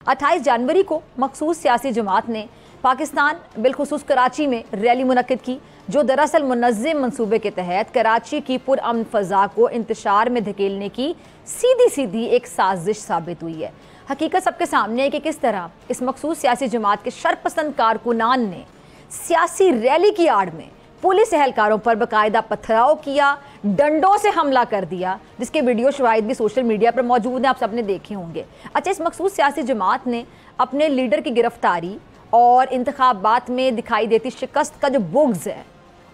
28 जनवरी को मखसूस सियासी जमात ने पाकिस्तान बिलखुसूस कराची में रैली मुनक्किद की, जो दरअसल मुनज़्ज़म मंसूबे के तहत कराची की पुरअमन फ़ज़ा को इंतशार में धकेलने की सीधी सीधी एक साजिश साबित हुई है। हकीकत सबके सामने है कि किस तरह इस मखसूस सियासी जमात के शरपसंद कारकुनान ने सियासी रैली की आड़ में पुलिस एहलकारों पर बाकायदा पथराव किया, डंडों से हमला कर दिया, जिसके वीडियो शवाहिद भी सोशल मीडिया पर मौजूद हैं, आप सबने देखे होंगे। अच्छा, इस मखसूस सियासी जमात ने अपने लीडर की गिरफ्तारी और इंतखाबात में दिखाई देती शिकस्त का जो बुग़्ज़ है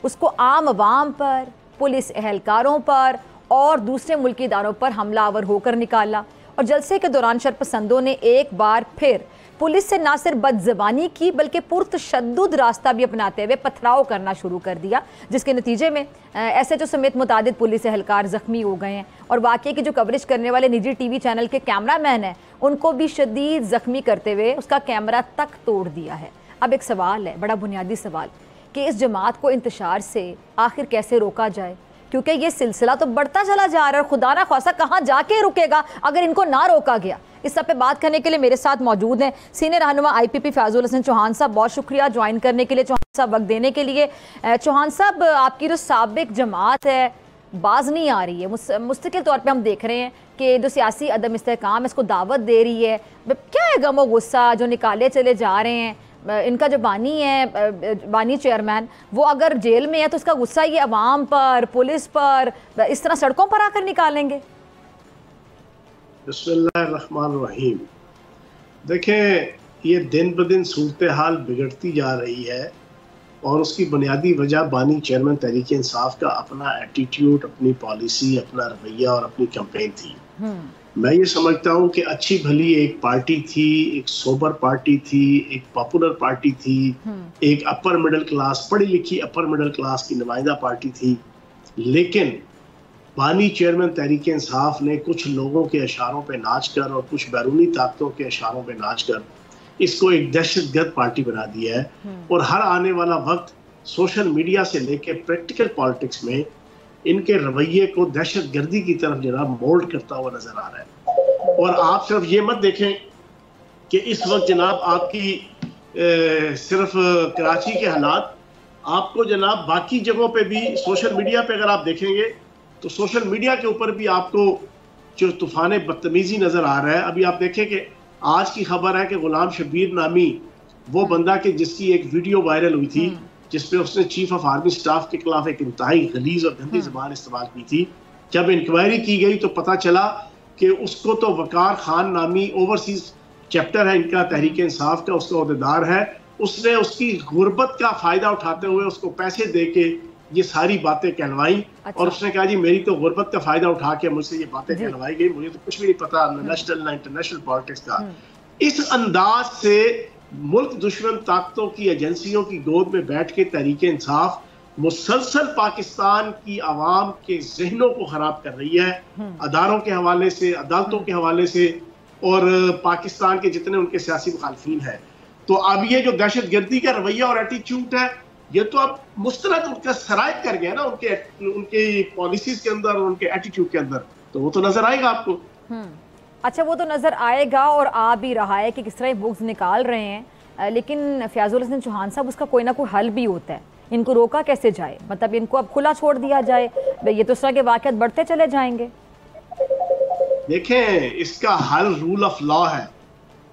उसको आम आवाम पर, पुलिस एहलकारों पर और दूसरे मुल्की इदारों पर हमलावर होकर निकाला। और जलसे के दौरान शरपसंदों ने एक बार फिर पुलिस से ना सिर्फ बदज़बानी की बल्कि पुरतशद्दुद रास्ता भी अपनाते हुए पथराव करना शुरू कर दिया, जिसके नतीजे में SHO समेत मुतादिद पुलिस एहलकार ज़ख्मी हो गए हैं। और वाक़े की जो कवरेज करने वाले निजी TV चैनल के कैमरामैन हैं उनको भी शदीद ज़ख्मी करते हुए उसका कैमरा तक तोड़ दिया है। अब एक सवाल है, बड़ा बुनियादी सवाल, कि इस जमात को इंतशार से आखिर कैसे रोका जाए, क्योंकि ये सिलसिला तो बढ़ता चला जा रहा है और खुदा ना ख्वासा कहाँ जाके रुकेगा अगर इनको ना रोका गया। इस सब पे बात करने के लिए मेरे साथ मौजूद हैं सीनियर रहनुमा IPP फैजुल हसन चौहान साहब। बहुत शुक्रिया ज्वाइन करने के लिए, चौहान साहब वक्त देने के लिए। चौहान साहब, आपकी जो साबिक जमात है बाज नहीं आ रही है, मुस्तकिल तौर पे हम देख रहे हैं कि जो सियासी अदम इस्तेहकाम इसको दावत दे रही है। क्या है गम व गुस्सा जो निकाले चले जा रहे हैं? इनका जो बानी है, बानी चेयरमैन, वो अगर जेल में है तो उसका गुस्सा ये अवाम पर, पुलिस पर, इस तरह सड़कों पर आकर निकालेंगे। बिस्मिल्लाहिर्रहमानिर्रहीम। देखें, ये दिन ब दिन सूरत हाल बिगड़ती जा रही है और उसकी बुनियादी वजह बानी चेयरमैन तहरीक इंसाफ का अपना एटीट्यूड, अपनी पॉलिसी, अपना रवैया और अपनी कैंपेन थी। मैं ये समझता हूँ कि अच्छी भली एक पार्टी थी, एक सोबर पार्टी थी, एक पॉपुलर पार्टी थी, एक अपर मिडिल क्लास, पढ़ी लिखी अपर मिडिल क्लास की नुमाइंदा पार्टी थी। लेकिन बानी चेयरमैन तहरीक इंसाफ ने कुछ लोगों के इशारों पे नाच कर और कुछ बैरूनी ताकतों के इशारों पे नाच कर इसको एक दहशतगर्द पार्टी बना दिया है। और हर आने वाला वक्त सोशल मीडिया से लेकर प्रैक्टिकल पॉलिटिक्स में इनके रवैये को दहशतगर्दी की तरफ जनाब मोल्ड करता हुआ नजर आ रहा है। और आप सिर्फ ये मत देखें कि इस वक्त जनाब आपकी सिर्फ कराची के हालात, आपको जनाब बाकी जगहों पे भी सोशल मीडिया पे अगर आप देखेंगे तो सोशल मीडिया के ऊपर भी आपको जो तूफान बदतमीजी नजर आ रहा है। अभी आप देखें कि आज की खबर है कि गुलाम शबीर नामी वो बंदा के जिसकी एक वीडियो वायरल हुई थी जिसपे उसने चीफ ऑफ आर्मी स्टाफ के खिलाफ एक इंतहाई गलीज और गंदी ज़बान इस्तेमाल की थी। जब इंक्वायरी की गई तो पता चला कि उसको तो वकार खान नामी ओवरसीज चैप्टर है इनका तहरीक इंसाफ का, उसका अहदेदार है, उसने उसकी गुर्बत का फायदा उठाते हुए उसको पैसे दे के ये सारी बातें कहलवाई। अच्छा। और उसने कहा जी मेरी तो गुर्बत का फायदा उठा के मुझसे ये बातें कहलवाई गई, मुझे तो कुछ भी नहीं पता नेशनल ना इंटरनेशनल पॉलिटिक्स का। इस अंदाज से मुल्क दुश्मन ताकतों की एजेंसियों की गोद में बैठ के तहरीक इंसाफ मुसलसल पाकिस्तान की आवाम के जहनों को खराब कर रही है, अदारों के हवाले से, अदालतों के हवाले से और पाकिस्तान के जितने उनके सियासी मुखालफीन है। तो अब ये जो दहशतगर्दी का रवैया और एटीट्यूड है ये तो अब मुस्तरद उनका सरायत कर गया ना उनके पॉलिसीज के अंदर और उनके एटीट्यूड के अंदर, तो वो तो नजर आएगा आपको। अच्छा, वो तो नज़र आएगा और आ भी रहा है कि किस तरह बुक्स निकाल रहे हैं, लेकिन फैजुल हसन चौहान साहब उसका कोई ना कोई हल भी होता है। इनको रोका कैसे जाए? मतलब इनको अब खुला छोड़ दिया जाए, ये तो इस तरह के वाक़यात बढ़ते चले जाएंगे। देखें, इसका हल रूल ऑफ लॉ है,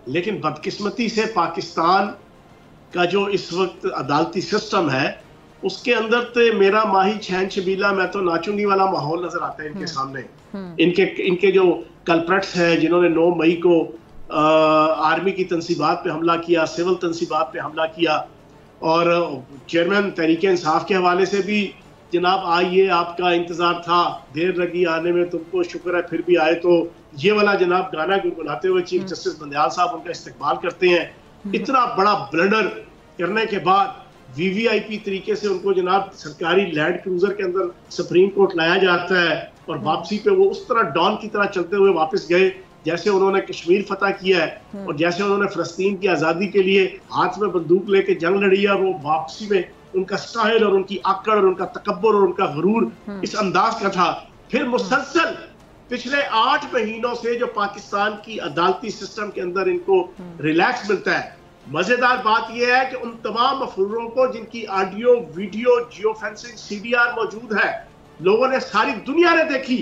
लेकिन बदकिस्मती से पाकिस्तान का जो इस वक्त अदालती सिस्टम है उसके अंदर तो मेरा माही छैन छबीला मैं तो नाचूंगी वाला माहौल नजर आता है इनके सामने। इनके जो कल्प्रेट्स हैं जिन्होंने 9 मई को आर्मी की तंसीबात पे हमला किया, सिविल तंसीबात पे हमला किया, और चेयरमैन तहरीक इंसाफ के हवाले से भी जनाब आइए आपका इंतजार था, देर लगी आने में, तुमको शुक्र है फिर भी आए, तो ये वाला जनाब गाना गुनगुनाते हुए चीफ जस्टिस बंदयाल साहब उनका इस्तकबाल करते हैं। इतना बड़ा ब्लंडर करने के बाद VVIP तरीके से उनको जनाब सरकारी लैंड क्रूजर के अंदर सुप्रीम कोर्ट लाया जाता है और वापसी पे वो उस तरह डॉन की तरह चलते हुए वापस गए जैसे उन्होंने कश्मीर फतह किया है और जैसे उन्होंने फलस्तीन की आज़ादी के लिए हाथ में बंदूक लेके जंग लड़ी है। और वो वापसी में उनका स्टाइल और उनकी आकड़ और उनका तकब्बुर और उनका गुरूर इस अंदाज का था। फिर मुसलसल पिछले 8 महीनों से जो पाकिस्तान की अदालती सिस्टम के अंदर इनको रिलैक्स मिलता है। मजेदार बात यह है कि उन तमाम मफरूरों को जिनकी audio, video, geo fencing, CDR मौजूद है, लोगों ने, सारी दुनिया ने देखी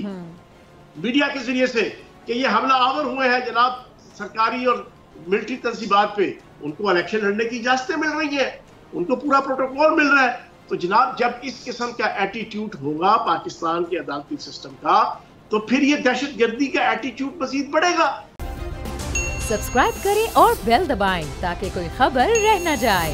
मीडिया के जरिए से कि ये हमला आवर हुए हैं जनाब सरकारी और मिलिट्री तंजीबात पे, उनको इलेक्शन लड़ने की इजाजतें मिल रही हैं, उनको पूरा प्रोटोकॉल मिल रहा है। तो जनाब जब इस किस्म का एटीट्यूड होगा पाकिस्तान के अदालती सिस्टम का, तो फिर ये दहशतगर्दी का एटीट्यूड मजीद बढ़ेगा। सब्सक्राइब करें और बेल दबाएं ताकि कोई खबर रह न जाए।